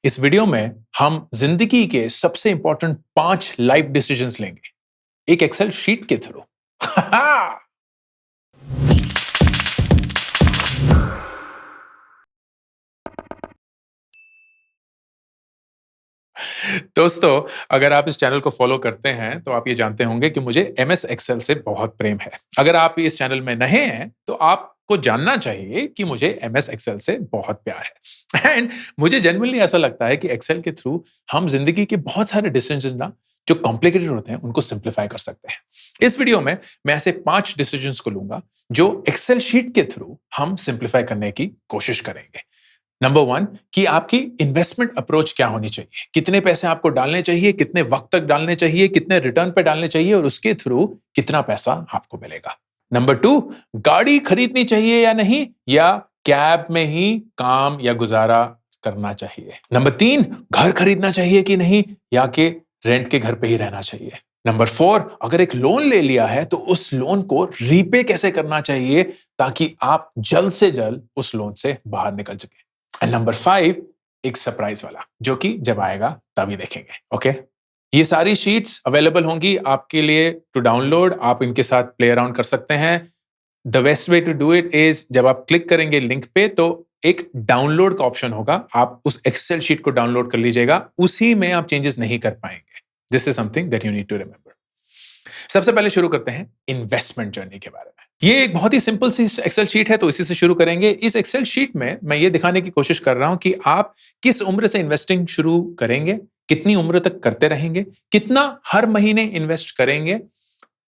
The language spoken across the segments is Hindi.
इस वीडियो में हम जिंदगी के सबसे इंपॉर्टेंट 5 लाइफ डिसीजंस लेंगे एक एक्सेल शीट के थ्रू। दोस्तों, अगर आप इस चैनल को फॉलो करते हैं तो आप ये जानते होंगे कि मुझे एमएस एक्सेल से बहुत प्रेम है। अगर आप इस चैनल में नए हैं तो आपको जानना चाहिए कि मुझे एमएस एक्सेल से बहुत प्यार है। एंड मुझे जेन्युइनली ऐसा लगता है कि एक्सेल के थ्रू हम जिंदगी के बहुत सारे डिसीजंस ना जो कॉम्प्लिकेटेड होते हैं उनको सिंप्लीफाई कर सकते हैं। इस वीडियो में मैं ऐसे 5 डिसीजंस को लूंगा जो एक्सेल शीट के थ्रू हम सिंप्लीफाई करने की कोशिश करेंगे। नंबर 1 कि आपकी इन्वेस्टमेंट अप्रोच क्या होनी चाहिए, कितने पैसे आपको डालने चाहिए, कितने वक्त तक डालने चाहिए, कितने रिटर्न पे डालने चाहिए और उसके थ्रू कितना पैसा आपको मिलेगा। नंबर 2 गाड़ी खरीदनी चाहिए या नहीं, या कैब में ही काम या गुजारा करना चाहिए। नंबर 3 घर खरीदना चाहिए कि नहीं, या कि रेंट के घर पे ही रहना चाहिए। नंबर 4 अगर एक लोन ले लिया है तो उस लोन को रीपे कैसे करना चाहिए ताकि आप जल्द से जल्द उस लोन से बाहर निकल सके। एंड नंबर 5 एक सरप्राइज वाला जो कि जब आएगा तभी देखेंगे। ओके, ये सारी शीट्स अवेलेबल होंगी आपके लिए टू डाउनलोड। आप इनके साथ प्ले अराउंड कर सकते हैं। The best way to do it is जब आप क्लिक करेंगे लिंक पे तो एक डाउनलोड का ऑप्शन होगा, आप उस एक्सेल शीट को डाउनलोड कर लीजिएगा, उसी में आप चेंजेस नहीं कर पाएंगे। This is something that you need to remember. सबसे पहले शुरू करते हैं इन्वेस्टमेंट जर्नी के बारे में। ये एक बहुत ही सिंपल सी एक्सेल शीट है तो इसी से शुरू करेंगे। इस एक्सेल शीट में मैं ये दिखाने की कोशिश कर रहा हूं कि आप किस उम्र से इन्वेस्टिंग शुरू करेंगे, कितनी उम्र तक करते रहेंगे, कितना हर महीने इन्वेस्ट करेंगे,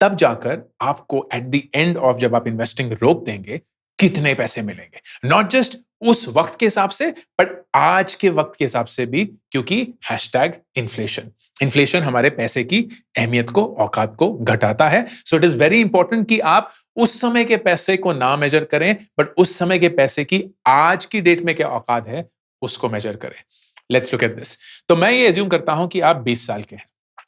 तब जाकर आपको एट द एंड ऑफ जब आप इन्वेस्टिंग रोक देंगे कितने पैसे मिलेंगे। नॉट जस्ट उस वक्त के हिसाब से बट आज के वक्त के हिसाब से भी, क्योंकि हैशटैग इन्फ्लेशन हमारे पैसे की अहमियत को, औकात को घटाता है। So it is very important कि आप उस समय के पैसे को ना मेजर करें बट उस समय के पैसे की आज की डेट में क्या औकात है उसको मेजर करें। Let's look at this. तो मैं ये एज्यूम करता हूं कि आप 20 साल के हैं,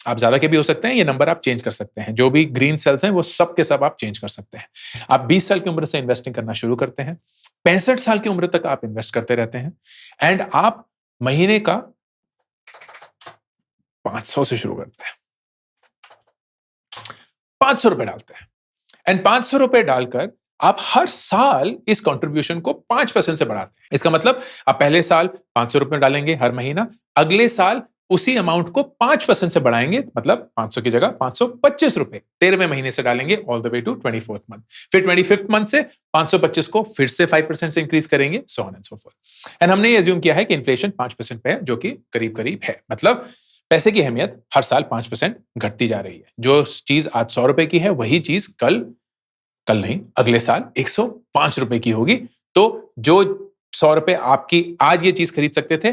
आप ज्यादा के भी हो सकते हैं, ये नंबर आप चेंज कर सकते हैं। जो भी ग्रीन सेल्स हैं वो सब के सब आप चेंज कर सकते हैं। आप 20 साल की उम्र से इन्वेस्टिंग करना शुरू करते हैं, 65 साल की उम्र तक आप इन्वेस्ट करते रहते हैं एंड आप महीने का 500 से शुरू करते हैं, 500 रुपए डालते हैं एंड 500 रुपए डालकर आप हर साल इस कंट्रीब्यूशन को 5% से बढ़ाते हैं। इसका मतलब आप पहले साल 500 रुपए डालेंगे हर महीना, अगले साल उसी अमाउंट को 5% से बढ़ाएंगे, मतलब 500 की जगह 525 रुपए 13वें महीने से डालेंगे all the way to 24th month. फिर 25th मंथ से 525 को फिर से 5% से इंक्रीज करेंगे, सो on and so fourth. And हमने ये अज्यूम किया है कि इन्फ्लेशन 5% पे है, जो कि करीब करीब है। मतलब पैसे की अहमियत हर साल 5% घटती जा रही है। जो चीज आज 100 रुपए की है वही चीज कल नहीं, अगले साल 105 रुपए की होगी। तो जो 100 रुपए आपकी आज ये चीज खरीद सकते थे,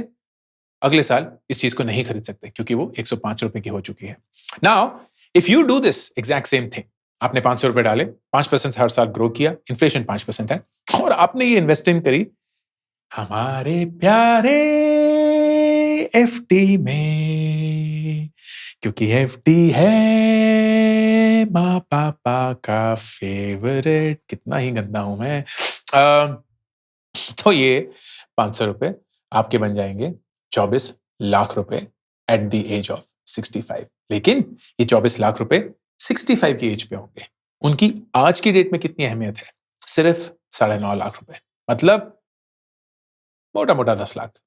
अगले साल इस चीज को नहीं खरीद सकते क्योंकि वो 105 रुपए की हो चुकी है। Now if you do this exact same thing, आपने 500 रुपए डाले, 5% हर साल ग्रो किया, इन्फ्लेशन 5% है और आपने ये इन्वेस्टिंग करी हमारे प्यारे एफडी में, क्योंकि एफडी है माँ पापा का फेवरेट। कितना ही गंदा हूं मैं। तो ये 500 रुपए आपके बन जाएंगे 24 लाख रुपए एट द एज ऑफ 65। लेकिन ये 24 लाख रुपए 65 की एज पे होंगे। उनकी आज की डेट में कितनी अहमियत है? सिर्फ 9.5 लाख रुपए, मतलब मोटा मोटा 10 lakh.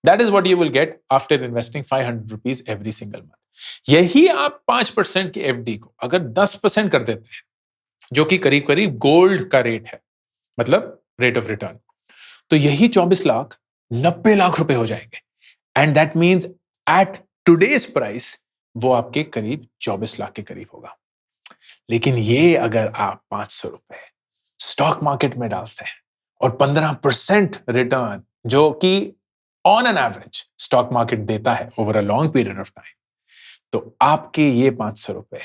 That is what you will get after investing 500 rupees every single month. यही आप 5% की एफडी को अगर 10% कर देते हैं, जो कि करीब करीब गोल्ड का रेट है, मतलब रेट ऑफ रिटर्न, तो यही 24 लाख 90 लाख रुपए हो जाएंगे। And that means at today's price वो आपके करीब 24 लाख के करीब होगा। लेकिन ये अगर आप 500 रुपए स्टॉक मार्केट में डालते हैं और 15% रिटर्न, जो कि on an average stock market देता है over a long period of time, तो आपके ये 500 रुपए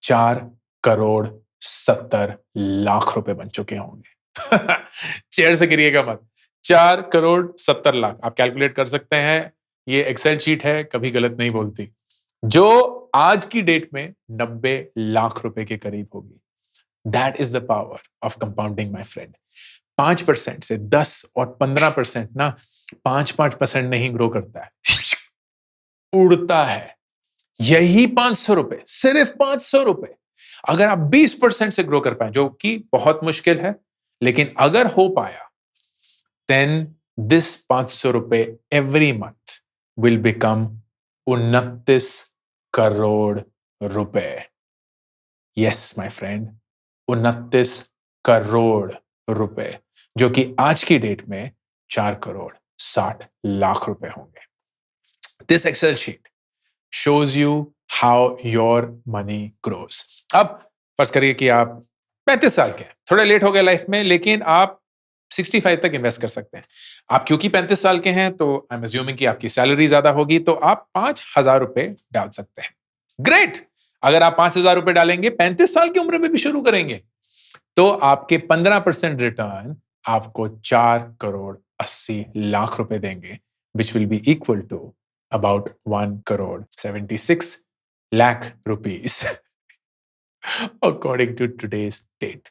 4 करोड़ 70 लाख रुपए बन चुके होंगे। चेयर से गिरिएगा मत। 4 करोड़ 70 लाख आप कैलकुलेट कर सकते हैं। ये एक्सेल शीट है, कभी गलत नहीं बोलती, जो आज की डेट में 90 लाख रुपए के करीब होगी। That is the power of compounding my friend. 5% से 10 और 15% ना 5% नहीं ग्रो करता है, उड़ता है। यही 500 रुपए, सिर्फ 500 रुपए, अगर आप 20% से ग्रो कर पाए, जो कि बहुत मुश्किल है, लेकिन अगर हो पाया, then this 500 रुपए every month will become 29 crore रुपए। यस माय फ्रेंड, 29 करोड़ रुपए, जो कि आज की डेट में 4 करोड़ 60 लाख रुपए होंगे। This Excel sheet shows you how your money grows. अब फर्ज करिए कि आप 35 साल के हैं, थोड़ा लेट हो गया लाइफ में, लेकिन आप 65 तक इन्वेस्ट कर सकते हैं। आप क्योंकि 35 साल के हैं, तो आई एम अज्यूमिंग कि आपकी सैलरी ज्यादा होगी, तो आप 5,000 रुपए डाल सकते हैं। ग्रेट! अगर आप 5,000 रुपए डालेंगे, 35 साल की उम्र में भी शुरू करेंगे, तो आपके 15% रिटर्न आपको 4 करोड़ 80 लाख रुपए देंगे, which will be equal to about 1 crore 76 lakh rupees according to today's date.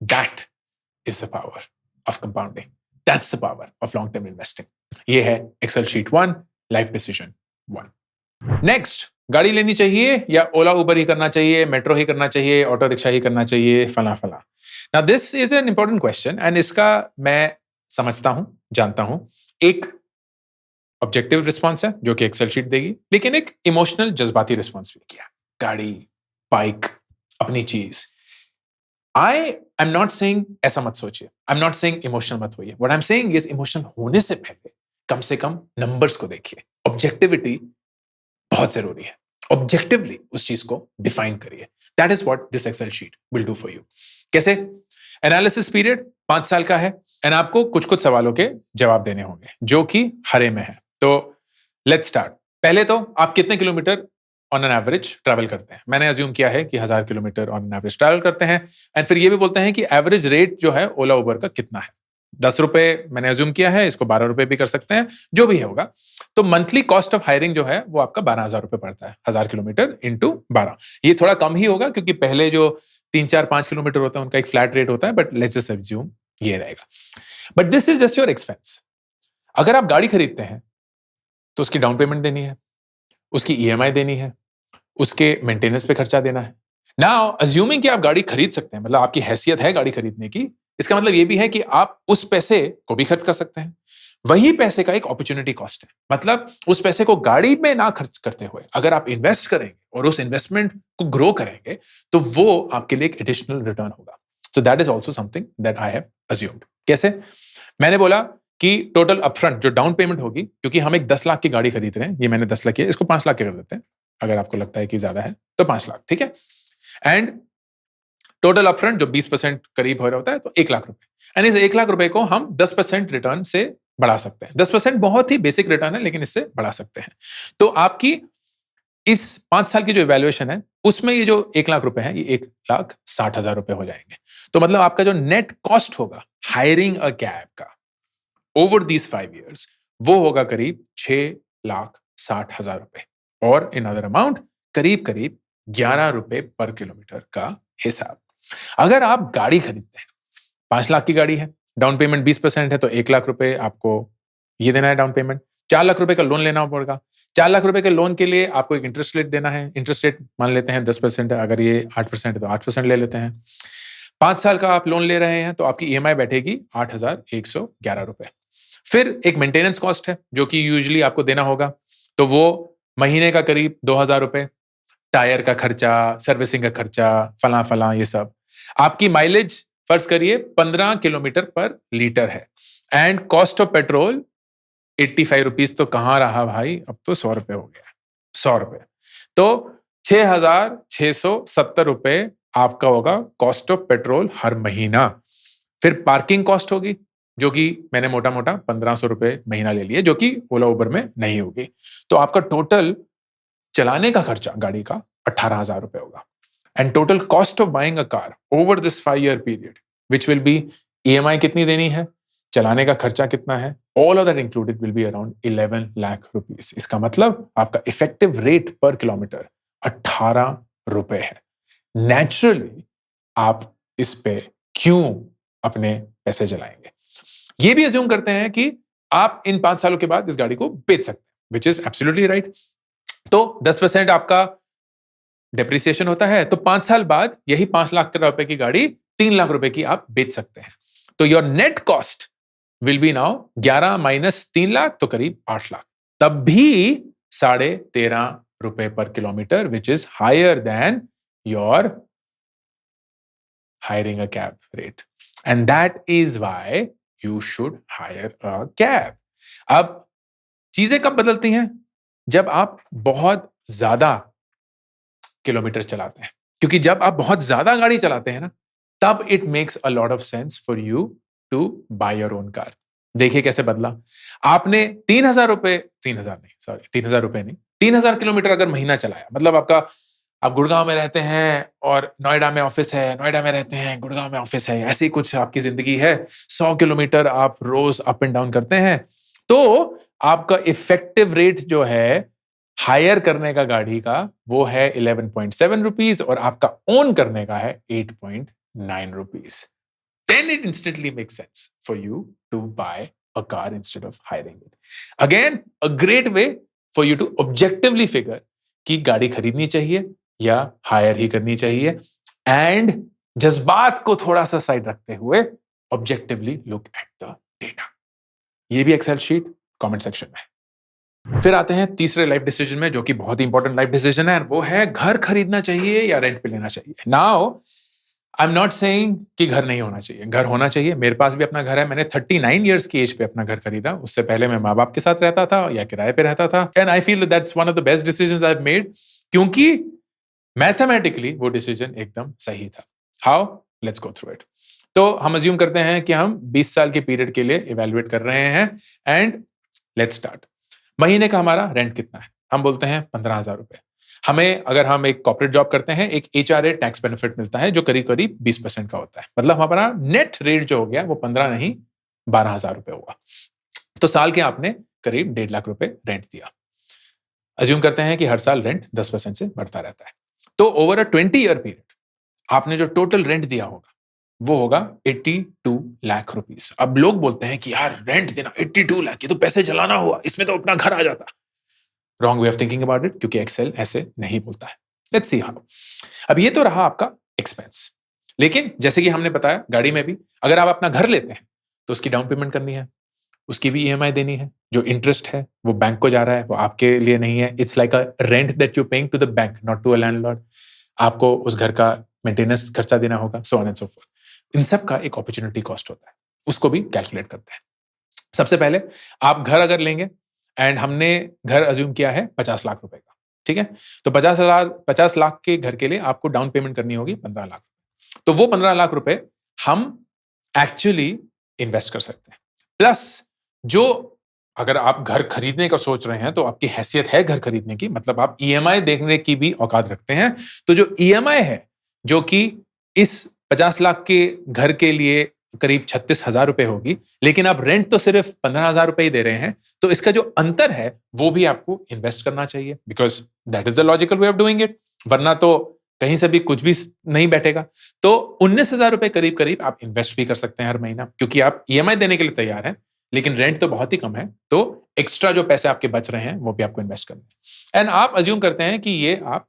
That is the power of compounding. That's the power of long-term investing. ये है Excel sheet 1, life decision 1. Next, गाड़ी लेनी चाहिए या ओला उबर ही करना चाहिए, मेट्रो ही करना चाहिए, ऑटो रिक्शा ही करना चाहिए, फला फला। Now this is an important question and इसका मैं समझता हूं, जानता हूं। एक ऑब्जेक्टिव रिस्पॉन्स है जो कि एक्सेल शीट देगी, लेकिन एक इमोशनल जज्बाती रिस्पॉन्स भी किया। गाड़ी, बाइक, अपनी चीज। आई एम नॉट सेइंग ऐसा मत सोचिए, I am not saying emotional मत होइए। What I am saying is emotional होने से पहले कम से कम नंबर्स को देखिए। ऑब्जेक्टिविटी बहुत जरूरी है। ऑब्जेक्टिवली उस चीज को डिफाइन करिए। That is what this Excel sheet will do for you. कैसे? एनालिसिस पीरियड 5 साल का है एंड आपको कुछ कुछ सवालों के जवाब देने होंगे जो कि हरे में है। तो लेट्स स्टार्ट। पहले तो आप कितने kilometre on an average travel करते हैं? मैंने अज्यूम किया है कि 1000 kilometre on an average travel करते हैं एंड फिर ये भी बोलते हैं कि एवरेज रेट जो है ओला उबर का कितना है। 10 रुपए मैंने अज्यूम किया है, इसको 12 रुपए भी कर सकते हैं, जो भी होगा। तो मंथली कॉस्ट ऑफ हायरिंग जो है वो आपका 12,000 रुपए पड़ता है। 1000 किलोमीटर इंटू 12। ये थोड़ा कम ही होगा क्योंकि पहले जो 3, 4, 5 किलोमीटर होता है उनका एक फ्लैट रेट होता है, बट लेट्स जस्ट अज्यूम ये रहेगा। But this is just your expense. अगर आप गाड़ी खरीदते हैं तो उसकी डाउन पेमेंट देनी है, उसकी ईएमआई देनी है, उसके मेंटेनेंस पे खर्चा देना है। नाउ अज्यूमिंग कि आप गाड़ी खरीद सकते हैं, मतलब आपकी हैसियत है गाड़ी खरीदने की, इसका मतलब ये भी है कि आप उस पैसे को भी खर्च कर सकते हैं। वही पैसे का एक अपॉर्चुनिटी कॉस्ट है, मतलब उस पैसे को गाड़ी में ना खर्च करते हुए अगर आप इन्वेस्ट करेंगे और उस इन्वेस्टमेंट को ग्रो करेंगे तो वो आपके लिए एक एडिशनल रिटर्न होगा। So that is also something that I have assumed. कैसे? मैंने बोला कि टोटल अपफ्रंट जो डाउन पेमेंट होगी, क्योंकि हम एक 10 लाख की गाड़ी खरीद रहे हैं, ये मैंने 10 लाख किया, इसको 5 लाख के कर देते हैं। अगर आपको लगता है कि ज्यादा है तो 5 लाख, ठीक है। एंड टोटल अपफ्रंट जो 20% करीब हो रहा होता है, तो 1 लाख रुपए। एंड इस 1 लाख रुपए को हम 10% रिटर्न से बढ़ा सकते हैं। 10% बहुत ही बेसिक रिटर्न है, लेकिन इससे बढ़ा सकते हैं। तो आपकी इस 5 साल की जो इवैल्यूएशन है उसमें ये जो 1 लाख रुपए है, ये 1,60,000 रुपए हो जाएंगे। तो मतलब आपका जो नेट कॉस्ट होगा हायरिंग अ कैब का ओवर दीज 5 years वो होगा करीब 6,60,000 रुपए, और इन अदर अमाउंट करीब करीब 11 रुपए पर किलोमीटर का हिसाब। अगर आप गाड़ी खरीदते हैं, 5 लाख की गाड़ी है, डाउन पेमेंट 20% है, तो 1 लाख रुपए आपको ये देना है डाउन पेमेंट। 4 लाख रुपए का लोन लेना पड़ेगा। 4 लाख रुपए के लोन के लिए आपको एक इंटरेस्ट रेट देना है। इंटरेस्ट रेट मान लेते हैं 10% है, अगर ये 8% है तो 8% ले लेते हैं। 5 साल का आप लोन ले रहे हैं तो आपकी ईएमआई बैठेगी 8,111 रुपए। फिर एक मेंटेनेंस कॉस्ट है जो कि यूजुअली आपको देना होगा, तो वो महीने का करीब 2,000 रुपए। टायर का खर्चा, सर्विसिंग का खर्चा, फला फला ये सब। आपकी माइलेज फर्ज करिए 15 किलोमीटर पर लीटर है and cost of petrol 85 rupees तो कहां रहा भाई, अब तो 100 रुपए हो गया। 100 रुपए तो 6,670 रुपए आपका होगा कॉस्ट ऑफ पेट्रोल हर महीना। फिर पार्किंग कॉस्ट होगी जो कि मैंने मोटा मोटा 1,500 रुपए महीना ले लिए, जो कि ओला उबर में नहीं होगी। तो आपका टोटल चलाने का खर्चा गाड़ी का 18,000 रुपए होगा। And total cost of buying a car over this 5 year period which will be EMI कितनी देनी है, चलाने का खर्चा कितना है, all of that included will be around 11 lakh rupees. इसका मतलब आपका इफेक्टिव रेट पर किलोमीटर 18 रुपए है। नेचुरली आप इस पे क्यों अपने पैसे जलाएंगे। ये भी अज्यूम करते हैं कि आप इन 5 सालों के बाद इस गाड़ी को बेच सकते हैं, विच इज एब्सोल्युटली राइट। तो 10% आपका डेप्रिसिएशन होता है, तो 5 साल बाद यही 5 लाख रुपए की गाड़ी 3 लाख रुपए की आप बेच सकते हैं। तो your net cost will be now 11 minus 3 lakh, तो करीब 8 लाख। तब भी 13.5 रुपए पर kilometre, which is higher than your hiring a cab rate. And that is why you should hire a cab. अब चीजें कब बदलती हैं? जब आप बहुत ज्यादा किलोमीटर चलाते हैं, क्योंकि जब आप बहुत ज्यादा गाड़ी चलाते हैं ना, तब it makes a lot of sense for you to buy your own car. देखिए कैसे बदला। आपने 3,000 रुपए, 3,000 रुपए नहीं, 3,000 किलोमीटर अगर महीना चलाया, मतलब आप गुड़गांव में रहते हैं और नोएडा में ऑफिस है, नोएडा में रहते हैं, गुड़गांव में ऑफिस है, ऐसी कुछ आपकी जिंदगी है, 100 किलोमीटर आप रोज अप एंड डाउन करते हैं, तो आपका इफेक्टिव रेट जो है हायर करने का गाड़ी का वो है 11.7 रुपीज और आपका ओन करने का है 8.9 rupees. Then it instantly makes sense for you to buy a car instead of hiring it. Again, a great way for you to objectively figure कि गाड़ी खरीदनी चाहिए या हायर ही करनी चाहिए, एंड जज्बात को थोड़ा सा साइड रखते हुए objectively look at the data. ये भी एक्सेल शीट कमेंट सेक्शन में। फिर आते हैं तीसरे लाइफ डिसीजन में, जो कि बहुत ही इंपॉर्टेंट लाइफ डिसीजन है, वो है घर खरीदना चाहिए या रेंट पे लेना चाहिए। Now I am not saying कि घर नहीं होना चाहिए, घर होना चाहिए। मेरे पास भी अपना घर है, मैंने 39 इयर्स की एज पे अपना घर खरीदा। उससे पहले मैं माँ बाप के साथ रहता था या किराए पे रहता था, and I feel that's one of the best decisions I have made, क्योंकि मैथमेटिकली वो डिसीजन एकदम सही था। How? Let's go through it. तो हम अज्यूम करते हैं कि हम 20 साल के पीरियड के लिए इवेल्युएट कर रहे हैं, एंड लेट्स स्टार्ट। महीने का हमारा रेंट कितना है? हम बोलते हैं 15,000 रुपए। हमें, अगर हम एक कॉर्पोरेट जॉब करते हैं, एक HRA टैक्स बेनिफिट मिलता है जो करीब करीब 20% का होता है। मतलब हमारा नेट रेट जो हो गया वो 15 नहीं 12,000 रुपए होगा। तो साल के आपने करीब 1.5 लाख रुपए रेंट दिया। अज्यूम करते हैं कि हर साल रेंट 10% से बढ़ता रहता है। तो ओवर अ 20 ईयर पीरियड आपने जो टोटल रेंट दिया होगा वो होगा 82 लाख रुपीस। अब लोग बोलते हैं कि यार रेंट देना 82 लाख, ये तो पैसे जलाना हुआ, इसमें तो अपना घर आ जाता। Wrong way of thinking about it, क्योंकि एक्सेल ऐसे नहीं बोलता है। Let's see how. अब ये तो रहा आपका एक्सपेंस, लेकिन जैसे कि हमने बताया गाड़ी में भी, अगर आप अपना घर लेते हैं तो उसकी डाउन पेमेंट करनी है, उसकी भी EMI देनी है, जो इंटरेस्ट है वो बैंक को जा रहा है, वो आपके लिए नहीं है। It's like a rent that you paying to the bank, not to a landlord. आपको उस घर का मेंटेनेंस खर्चा देना होगा, so on and so forth. इन सब का एक अपॉर्चुनिटी कॉस्ट होता है, उसको भी कैलकुलेट करते हैं। सबसे पहले आप घर अगर लेंगे, एंड हमने घर अज्यूम किया है 50 लाख रुपए का, ठीक है, तो 50 लाख के घर के लिए आपको डाउन पेमेंट करनी होगी 15 लाख। तो वो 15 लाख रुपए हम एक्चुअली इन्वेस्ट कर सकते हैं। प्लस जो, अगर आप घर खरीदने का सोच रहे हैं तो आपकी हैसियत है घर खरीदने की, मतलब आप EMI देखने की भी औकात रखते हैं, तो जो EMI है जो कि इस 50 लाख के घर के लिए करीब 36,000 रुपए होगी, लेकिन आप रेंट तो सिर्फ 15,000 रुपए ही दे रहे हैं, तो इसका जो अंतर है वो भी आपको इन्वेस्ट करना चाहिए, because that is the logical way of doing it. वरना तो कहीं से भी कुछ भी नहीं बैठेगा। तो 19,000 रुपए करीब करीब आप इन्वेस्ट भी कर सकते हैं हर महीना, क्योंकि आप EMI देने के लिए तैयार हैं, लेकिन रेंट तो बहुत ही कम है, तो एक्स्ट्रा जो पैसे आपके बच रहे हैं वो भी आपको इन्वेस्ट करने हैं। एंड आप अज्यूम करते हैं कि ये आप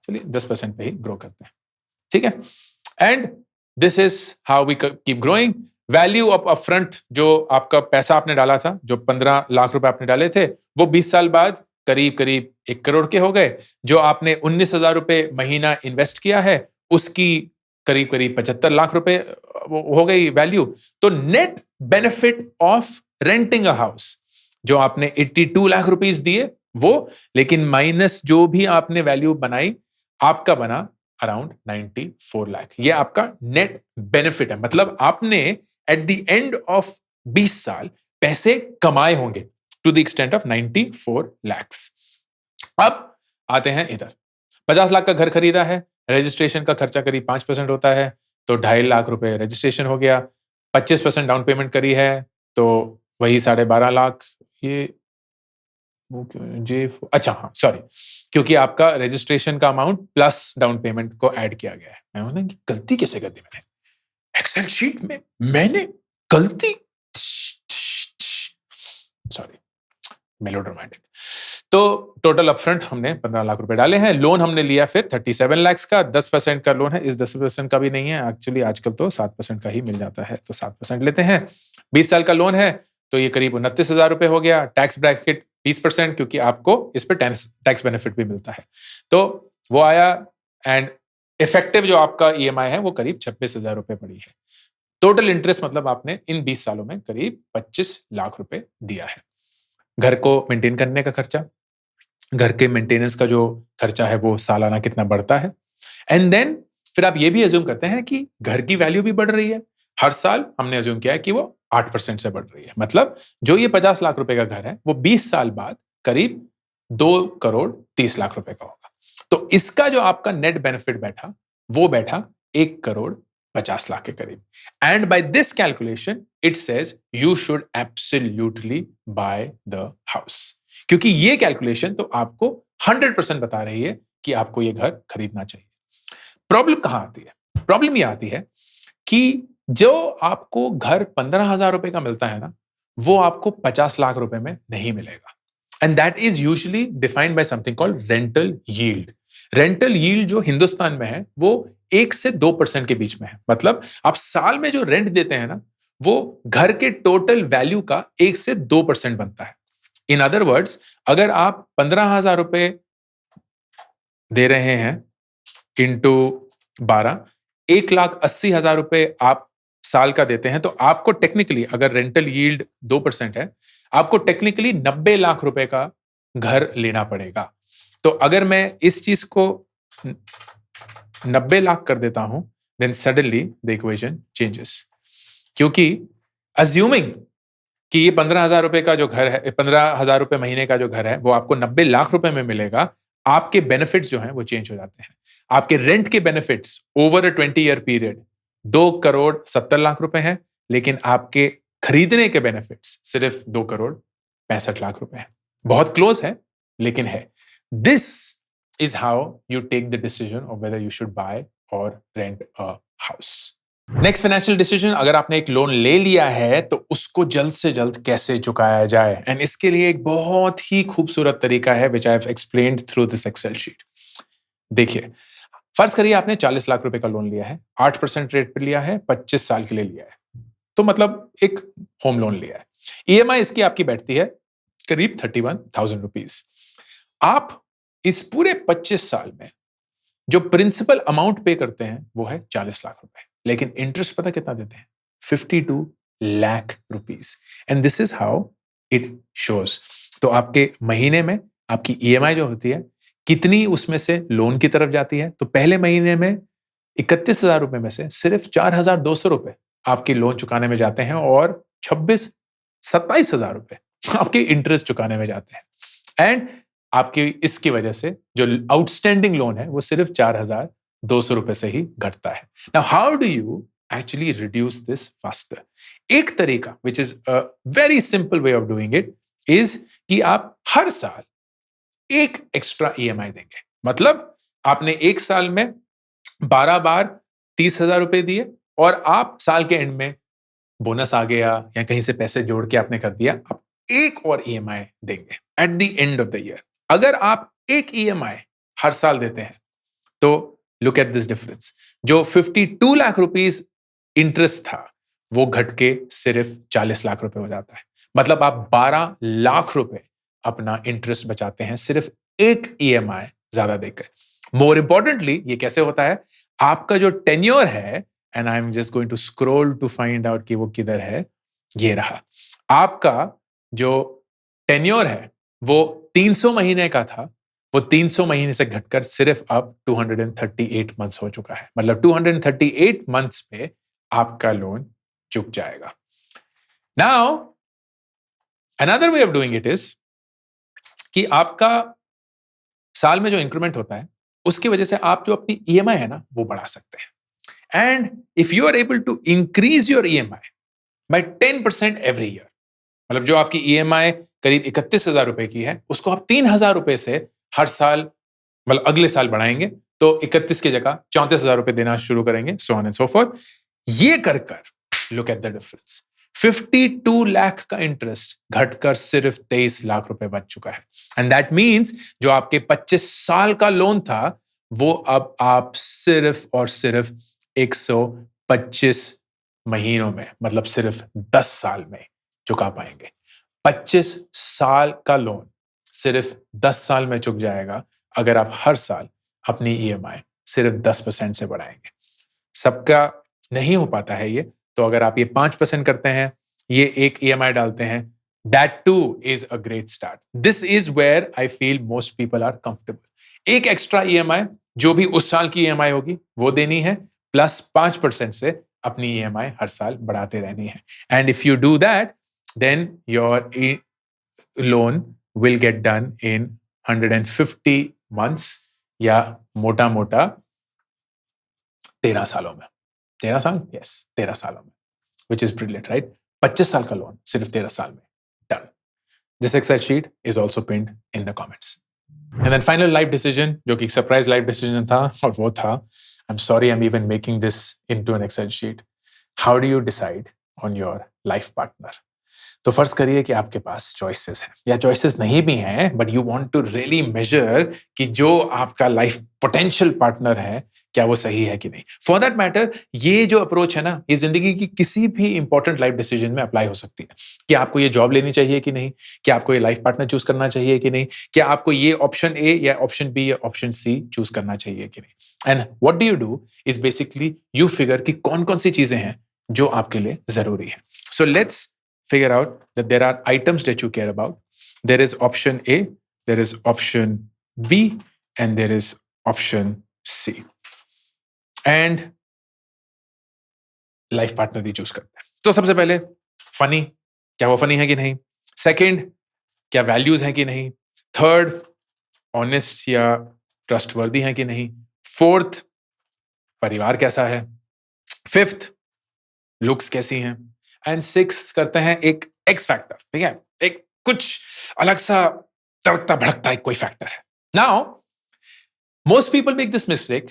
चलिए 10% पे ही ग्रो करते हैं, ठीक है। And this is how we keep growing. Value of upfront, जो आपका पैसा आपने डाला था, जो 15 लाख रुपए आपने डाले थे, वो 20 साल बाद करीब करीब 1 करोड़ के हो गए। जो आपने 19,000 रुपए महीना इन्वेस्ट किया है, उसकी करीब करीब 75 लाख रुपए हो गई वैल्यू। तो net benefit of renting a house, जो आपने 82 लाख रुपीस दिए वो, लेकिन माइनस जो भी आपने वैल्यू बनाई, आपका बना अराउंड 94 लाख। ये आपका नेट बेनिफिट है, मतलब आपने एट द एंड ऑफ 20 साल पैसे कमाए होंगे to the extent of 94 lakhs। अब आते हैं इधर, 50 लाख का घर खरीदा है, रजिस्ट्रेशन का खर्चा करीब 5% होता है, तो 2.5 लाख रुपए रजिस्ट्रेशन हो गया। 25% डाउन पेमेंट करी है, तो वही 12.5 लाख। ये अच्छा हाँ सॉरी, क्योंकि आपका रजिस्ट्रेशन का अमाउंट प्लस डाउन पेमेंट को ऐड किया गया है। मैं बोला कि गलती कैसे कर दी मैंने, एक्सेल शीट में मैंने गलती, सॉरी, मेलोड्रामेटिक। तो टोटल अपफ्रंट हमने 15 लाख रुपए डाले हैं। लोन हमने लिया फिर 37 लाख का, 10% का लोन है। इस 10% का भी नहीं है एक्चुअली, आजकल तो 7% का ही मिल जाता है, तो 7% लेते हैं। 20 साल का लोन है तो ये करीब 29,000 रुपए हो गया। टैक्स ब्रैकेट 20%, क्योंकि आपको इस पर टैक्स बेनिफिट भी मिलता है, तो वो आया। एंड इफेक्टिव जो आपका ईएमआई है वो करीब 26,000 रुपए पड़ी है। टोटल इंटरेस्ट मतलब आपने इन 20 सालों में करीब 25 लाख रुपए दिया है। घर को मेंटेन करने का खर्चा, घर के मेंटेनेंस का जो खर्चा है वो सालाना कितना बढ़ता है, एंड देन फिर आप ये भी अज्यूम करते हैं कि घर की वैल्यू भी बढ़ रही है। हर साल हमने अज्यूम किया है कि वो 8% से बढ़ रही है। मतलब जो ये 50 लाख रुपए का घर है वो 20 साल बाद करीब 2,30,00,000 रुपए का होगा। तो इसका जो आपका नेट बेनिफिट बैठा वो बैठा 1,50,00,000 के करीब। And by this calculation it says you should absolutely buy the house, क्योंकि ये कैलकुलेशन तो आपको 100% बता रही है कि आपको ये घर खरीदना चाहिए। प्रॉब्लम कहां आती है? प्रॉब्लम ये आती है कि जो आपको घर 15,000 रुपए का मिलता है ना, वो आपको 50 लाख रुपए में नहीं मिलेगा। And that is usually defined by something called rental yield. Rental yield जो हिंदुस्तान में है वो 1 से 2% के बीच में है। मतलब आप साल में जो रेंट देते हैं ना, वो घर के टोटल वैल्यू का 1 से 2% बनता है। इन अदर वर्ड्स, अगर आप 15,000 रुपए दे रहे हैं इंटू 12, 1,80,000 रुपए आप साल का देते हैं, तो आपको टेक्निकली, अगर रेंटल यील्ड 2% है, आपको टेक्निकली 90 लाख रुपए का घर लेना पड़ेगा। तो अगर मैं इस चीज को 90 लाख कर देता हूं, then suddenly the equation changes, क्योंकि अज्यूमिंग कि ये 15,000 रुपए का जो घर है, 15,000 रुपए महीने का जो घर है, वो आपको 90 लाख रुपए में मिलेगा। आपके बेनिफिट्स जो हैं वो चेंज हो जाते हैं। आपके रेंट के benefits over a 20-year period 2,70,00,000 रुपए हैं, लेकिन आपके खरीदने के बेनिफिट्स सिर्फ 2,65,00,000 रुपए हैं। बहुत क्लोज है, लेकिन है। This is how you take the decision of whether you should buy or rent a house. Next financial decision, अगर आपने एक लोन ले लिया है तो उसको जल्द से जल्द कैसे चुकाया जाए, एंड इसके लिए एक बहुत ही खूबसूरत तरीका है which I have explained through this Excel sheet. देखिए, फर्ज करिए आपने 40 लाख रुपए का लोन लिया है, 8% रेट पे लिया है, 25 साल के लिए लिया है, तो मतलब एक होम लोन लिया है। ईएमआई इसकी आपकी बैठती है करीब 31,000 रुपीज। आप इस पूरे 25 साल में जो प्रिंसिपल अमाउंट पे करते हैं वो है 40 लाख रुपए, लेकिन इंटरेस्ट पता कितना देते हैं? 52 lakh rupees. And this is how it shows. तो आपके महीने में आपकी ईएमआई जो होती है, कितनी उसमें से लोन की तरफ जाती है? तो पहले महीने में 31,000 रुपए में से सिर्फ 4,200 रुपए आपके लोन चुकाने में जाते हैं, और 27,000 रुपए आपके इंटरेस्ट चुकाने में जाते हैं। एंड आपकी इसकी वजह से जो आउटस्टैंडिंग लोन है वो सिर्फ 4,200 रुपए से ही घटता है। Now how do you actually reduce this faster? एक तरीका which is a very simple way of doing it is कि आप हर साल एक एक्स्ट्रा ईएमआई देंगे। मतलब आपने एक साल में 12 बार 30,000 रुपए दिए, और आप साल के एंड में बोनस आ गया या कहीं से पैसे जोड़ के आपने कर दिया, आप एक और ईएमआई देंगे at the end of the year. अगर आप एक ईएमआई हर साल देते हैं तो लुक एट दिस डिफरेंस, जो 52 लाख रुपीस इंटरेस्ट था वो घट के सिर्फ 40 लाख रुपए हो जाता है। मतलब आप 12 लाख रुपए अपना इंटरेस्ट बचाते हैं सिर्फ एक ईएमआई ज्यादा देकर। मोर इंपॉर्टेंटली ये कैसे होता है? आपका जो टेन्योर है, and I am just going to scroll to find out कि वो किधर है, ये रहा। आपका जो टेन्योर है वो 300 महीने का था, वो 300 महीने से घटकर सिर्फ अब 238 मंथ्स हो चुका है। मतलब 238 मंथ्स पे आपका लोन चुक जाएगा। Now another way of doing it is कि आपका साल में जो इंक्रीमेंट होता है उसकी वजह से आप जो अपनी ईएमआई है ना वो बढ़ा सकते हैं। And if you are able to increase your EMI by 10% every year, मतलब जो आपकी ईएमआई करीब 31,000 रुपए की है, उसको आप 3,000 रुपए से हर साल, मतलब अगले साल बढ़ाएंगे, तो 31 की जगह 34,000 रुपए देना शुरू करेंगे, सो ऑन एंड सो फॉर्थ। ये कर look at the difference. 52 lakh का इंटरेस्ट घटकर सिर्फ 23 लाख रुपए बच चुका है। एंड दैट मीन्स जो आपके 25 साल का लोन था वो अब आप सिर्फ और सिर्फ 125 महीनों में, मतलब सिर्फ 10 साल में चुका पाएंगे। 25 साल का लोन सिर्फ 10 साल में चुक जाएगा अगर आप हर साल अपनी ईएमआई सिर्फ 10% से बढ़ाएंगे। सबका नहीं हो पाता है ये, तो अगर आप ये 5% करते हैं, ये एक ईएमआई डालते हैं, that too is a great start. This is where I feel most people are comfortable. एक एक्स्ट्रा ईएमआई जो भी उस साल की ईएमआई होगी वो देनी है, प्लस 5% से अपनी ईएमआई हर साल बढ़ाते रहनी है। And if you do that, then your loan will get done in 150 months या मोटा मोटा 13 सालों में। 13 साल? यस, 13 सालों में, which is brilliant, right? 25 साल का लोन सिर्फ 13 साल में, done. This Excel sheet is also pinned in the comments. And then final life decision, जो कि सरप्राइज लाइफ डिसीजन था, और वो था, I'm sorry I'm even making this into an Excel sheet. How do you decide on your life partner? तो फर्ज करिए कि आपके पास चॉइसेस हैं या चॉइसेस नहीं भी हैं, but you want to really measure कि जो आपका लाइफ पोटेंशियल पार्टनर है क्या वो सही है कि नहीं। फॉर दैट मैटर, ये जो अप्रोच है ना, ये जिंदगी की किसी भी इंपॉर्टेंट लाइफ डिसीजन में अप्लाई हो सकती है। कि आपको ये जॉब लेनी चाहिए कि नहीं, क्या आपको ये लाइफ पार्टनर चूज करना चाहिए कि नहीं, क्या आपको ये ऑप्शन ए या ऑप्शन बी या ऑप्शन सी चूज करना चाहिए कि नहीं। And what do you do is basically you figure कि कौन कौन सी चीजें हैं जो आपके लिए जरूरी है। So let's figure out that there are items that you care about. There is option A, there is option B, and there is option C. And life partner भी choose करते हैं। तो सबसे पहले funny, क्या वो funny है कि नहीं? Second, क्या values हैं कि नहीं? Third, honest या trustworthy हैं कि नहीं? Fourth, परिवार कैसा है? Fifth, looks कैसी हैं? एंड सिक्स्थ करते हैं एक एक्स फैक्टर, ठीक है, एक कुछ अलग सा तड़कता भड़कता एक कोई फैक्टर है। Now most people make this mistake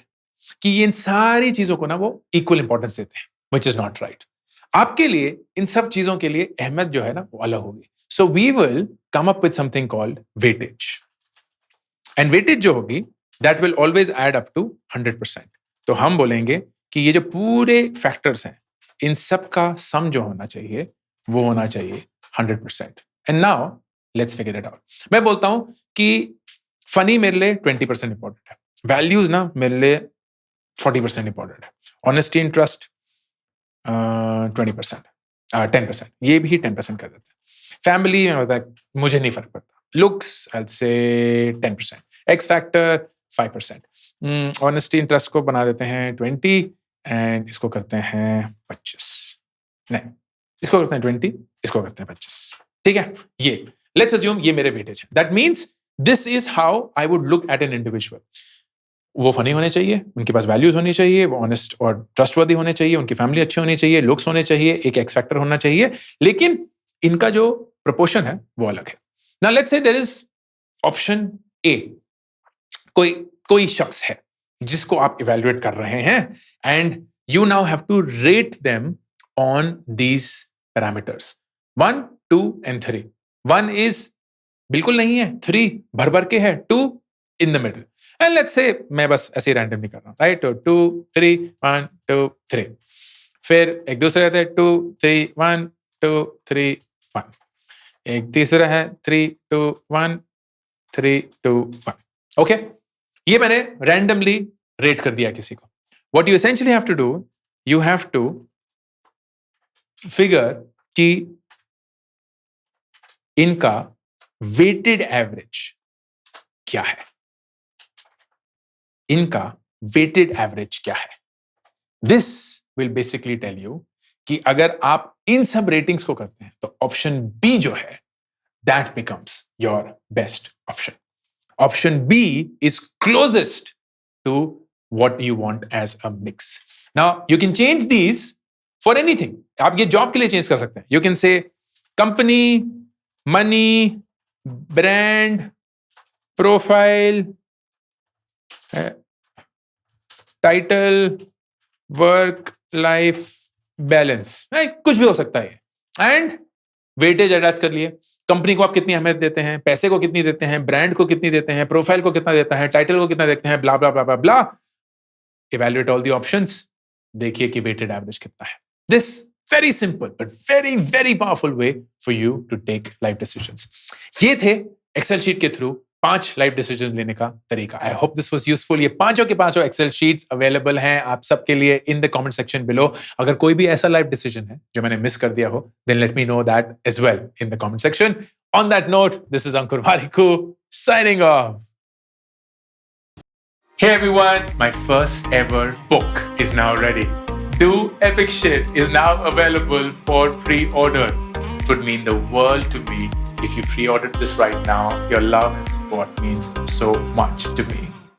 कि इन सारी चीजों को ना वो इक्वल इंपॉर्टेंस देते हैं, व्हिच इज नॉट राइट। आपके लिए इन सब चीजों के लिए अहमियत जो है ना वो अलग होगी। So we will come up with something called weightage, and weightage जो होगी that will always add up to 100%। तो हम बोलेंगे कि ये जो पूरे फैक्टर्स हैं इन सब का सम जो होना चाहिए वो होना चाहिए 100%। And now let's figure it out. मैं बोलता हूं कि फनी मेरे लिए 20% इंपॉर्टेंट है, वैल्यूज ना मेरे लिए 40% इंपॉर्टेंट है, ऑनेस्टी एंड ट्रस्ट 20%, 10%, ये भी 10% कर देते हैं। फैमिली में होता है मुझे नहीं फर्क पड़ता, looks I will say 10%, x factor 5%, honesty and trust को बना देते हैं 20, एंड इसको करते हैं 25, नहीं इसको करते हैं 20, इसको करते हैं 25, ठीक है। ये लेट्स अज्यूम ये मेरे वेटेज है। That means this is how I would look at an individual. वो फनी होने चाहिए, उनके पास वैल्यूज होनी चाहिए, वो ऑनेस्ट और ट्रस्टवर्दी होने चाहिए, उनकी फैमिली अच्छी होनी चाहिए, लुक्स होने चाहिए, एक एक्स फैक्टर होना चाहिए, लेकिन इनका जो प्रोपोर्शन है वो अलग है। Now let's say there is option A, कोई शख्स है जिसको आप इवेल्युएट कर रहे हैं, and you now have to rate them on these parameters 1, 2 and 3। 1 is बिल्कुल नहीं है, 3 भर भर के है, 2 in the middle, and let's say मैं बस ऐसे रैंडमली कर रहा हूं, राइट, 2 3 1 2 3। फिर एक दूसरा रहता है 2 3 1 2 3 1, एक तीसरा है 3 2 1 3 2 1। ओके, ये मैंने रैंडमली रेट कर दिया किसी को। What you essentially have to do, you have to figure कि इनका वेटेड एवरेज क्या है, इनका वेटेड एवरेज क्या है। This will basically tell you कि अगर आप इन सब रेटिंग्स को करते हैं तो ऑप्शन बी जो है that becomes your best option. Option B is closest to what you want as a mix. Now, you can change these for anything. आप ये जॉब के लिए चेंज कर सकते हैं। You can say company, money, brand, profile, title, work, life, balance. कुछ भी हो सकता है। एंड वेटेज अटैच कर लिए, कंपनी को आप कितनी अहमियत देते हैं, पैसे को कितनी देते हैं, ब्रांड को कितनी देते हैं, प्रोफाइल को कितना देता है, टाइटल को कितना देखते हैं, ब्ला ब्ला ब्ला ब्ला ब्ला, इवैल्यूएट ऑल द ऑप्शंस, देखिए कि वेटेड एवरेज कितना है. This very simple but very very powerful way for you to take life decisions. ये थे एक्सेल शीट के थ्रू 5 लाइफ डिसीजन लेने का तरीका. I hope this was useful. ये पांचों के पांचों एक्सेल शीट्स अवेलेबल हैं आप सबके लिए इन द कमेंट सेक्शन बिलो. अगर कोई भी ऐसा लाइफ डिसीजन है जो मैंने मिस कर दिया हो, then let me know that as well in the comment section. On that note, this is Ankur Warikoo signing off. Hey everyone, my first ever book is now ready. Do Epic Shit is now available for pre-order. It would mean the world to me if you pre-ordered this right now. Your love and support means so much to me.